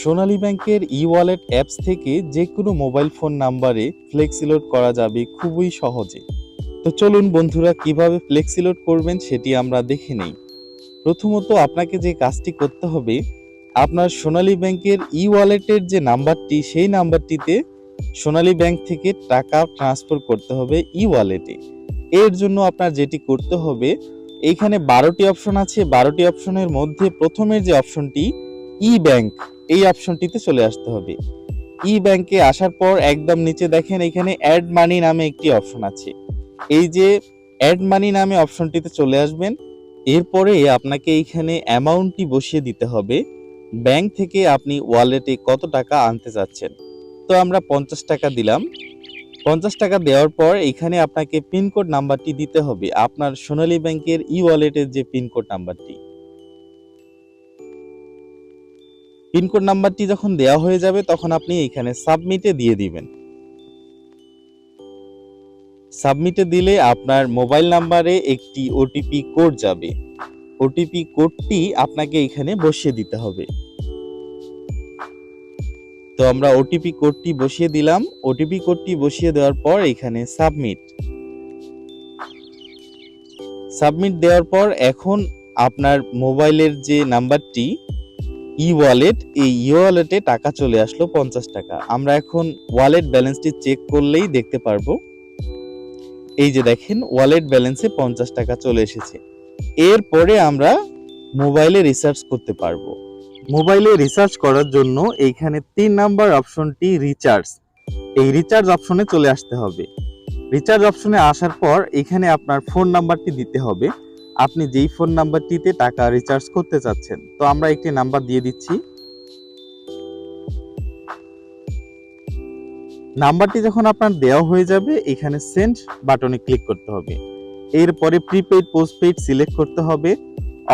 সোনালী ব্যাংকের e wallet apps থেকে যে কোনো মোবাইল ফোন নাম্বারে ফ্লেক্সি লোড করা যাবে খুবই সহজে। তো চলুন বন্ধুরা, কিভাবে ফ্লেক্সি লোড করবেন সেটি আমরা দেখে নেই। প্রথমত আপনাকে যে কাজটি করতে হবে, আপনার সোনালী ব্যাংকের ই-ওয়ালেটের যে নাম্বারটি, সেই নাম্বারটিতে সোনালী ব্যাংক থেকে টাকা ট্রান্সফার করতে হবে ই-ওয়ালেটে। এর জন্য আপনার যেটি করতে হবে, এইখানে 12টি অপশন আছে। 12টি অপশনের মধ্যে প্রথমের যে অপশনটি ই ব্যাংক, এই অপশনটিতে চলে আসতে হবে। ই ব্যাংকে আসার পর একদম নিচে দেখেন এখানে অ্যাড মানি নামে একটি অপশন আছে। এই যে অ্যাড মানি নামে অপশনটিতে চলে আসবেন। এরপরে আপনাকে এইখানে অ্যামাউন্টটি বসিয়ে দিতে হবে, ব্যাংক থেকে আপনি ওয়ালেটে কত টাকা আনতে চাচ্ছেন। তো আমরা 50 টাকা দিলাম। 50 টাকা দেওয়ার পর এখানে আপনাকে পিনকোড নাম্বারটি দিতে হবে, আপনার সোনালী ব্যাংকের ই ওয়ালেটের যে পিনকোড নাম্বারটি। পিনকোড নাম্বারটি যখন দেওয়া হয়ে যাবে তখন আপনি এখানে সাবমিটে দিয়ে দিবেন। সাবমিটে দিলে আপনার মোবাইল নাম্বারে একটি ওটিপি কোড যাবে। ওটিপি কোডটি আপনাকে এখানে বসিয়ে দিতে হবে। তো আমরা ওটিপি কোডটি বসিয়ে দিলাম। ওটিপি কোডটি বসিয়ে দেওয়ার পর এখানে সাবমিট দেওয়ার পর এখন আপনার মোবাইলের যে নাম্বারটি ই ওয়ালেট, এই ই ওয়ালেটে টাকা চলে আসলো 50 টাকা। আমরা এখন ওয়ালেট ব্যালেন্সটি চেক করলেই দেখতে পারবো। এই যে দেখেন ওয়ালেট ব্যালেন্সে 50 টাকা চলে এসেছে। এরপরে আমরা মোবাইলে রিচার্জ করতে পারবো। মোবাইলে রিচার্জ করার জন্য এইখানে 3 নাম্বার অপশনটি রিচার্জ, এই রিচার্জ অপশনে চলে আসতে হবে। রিচার্জ অপশনে আসার পর এখানে আপনার ফোন নাম্বারটি দিতে হবে, আপনি যেই ফোন নাম্বারটিতে টাকা রিচার্জ করতে চাচ্ছেন। তো আমরা একটি নাম্বার দিয়ে দিচ্ছি। নাম্বারটি যখন আপনার দেওয়া হয়ে যাবে এখানে সেন্ড বাটনে ক্লিক করতে হবে। এরপরে প্রিপেইড পোস্টপেইড সিলেক্ট করতে হবে,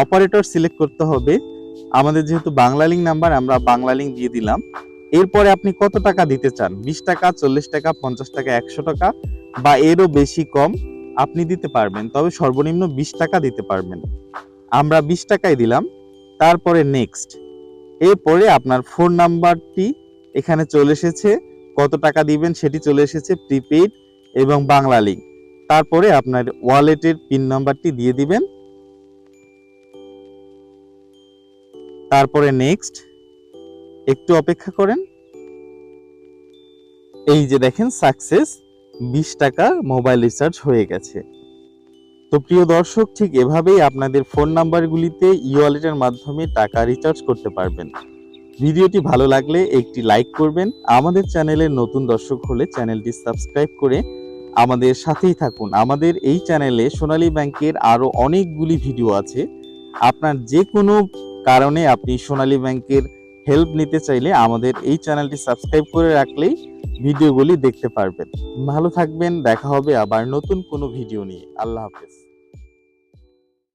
অপারেটর সিলেক্ট করতে হবে। আমাদের যেহেতু বাংলা লিংক নাম্বার, আমরা বাংলা লিংক দিয়ে দিলাম। এরপরে আপনি কত টাকা দিতে চান, 20 টাকা, 40 টাকা, 50 টাকা, 100 টাকা বা এরও বেশি কম আপনি দিতে পারবেন, তবে সর্বনিম্ন 20 টাকা দিতে পারবেন। আমরা 20 টাকাই দিলাম। তারপরে নেক্সট। এরপরে আপনার ফোন নাম্বারটি এখানে চলে এসেছে, কত টাকা দিবেন সেটি চলে এসেছে, প্রিপেইড এবং বাংলা লিংক। তারপরে আপনার ওয়ালেটের পিন নাম্বারটি দিয়ে দিবেন। তারপরে নেক্সট, একটু অপেক্ষা করেন। এই যে দেখেন সাকসেস, 20 টাকা মোবাইল রিচার্জ হয়ে গেছে। তো প্রিয় দর্শক, ঠিক এভাবেই আপনাদের ফোন নাম্বারগুলিতে ই ওয়ালেটের মাধ্যমে টাকা রিচার্জ করতে পারবেন। ভিডিওটি ভালো লাগলে একটি লাইক করবেন। আমাদের চ্যানেলের নতুন দর্শক হলে চ্যানেলটি সাবস্ক্রাইব করে আমাদের সাথেই থাকুন। আমাদের এই চ্যানেলে সোনালী ব্যাংকের আরো অনেকগুলি ভিডিও আছে। আপনার যে কোনো কারণে আপনি সোনালী ব্যাংকের হেল্প নিতে চাইলে আমাদের এই চ্যানেলটি সাবস্ক্রাইব করে রাখলেই ভিডিওগুলি দেখতে পারবেন। ভালো থাকবেন, দেখা হবে আবার নতুন কোনো ভিডিও নিয়ে। আল্লাহ হাফেজ।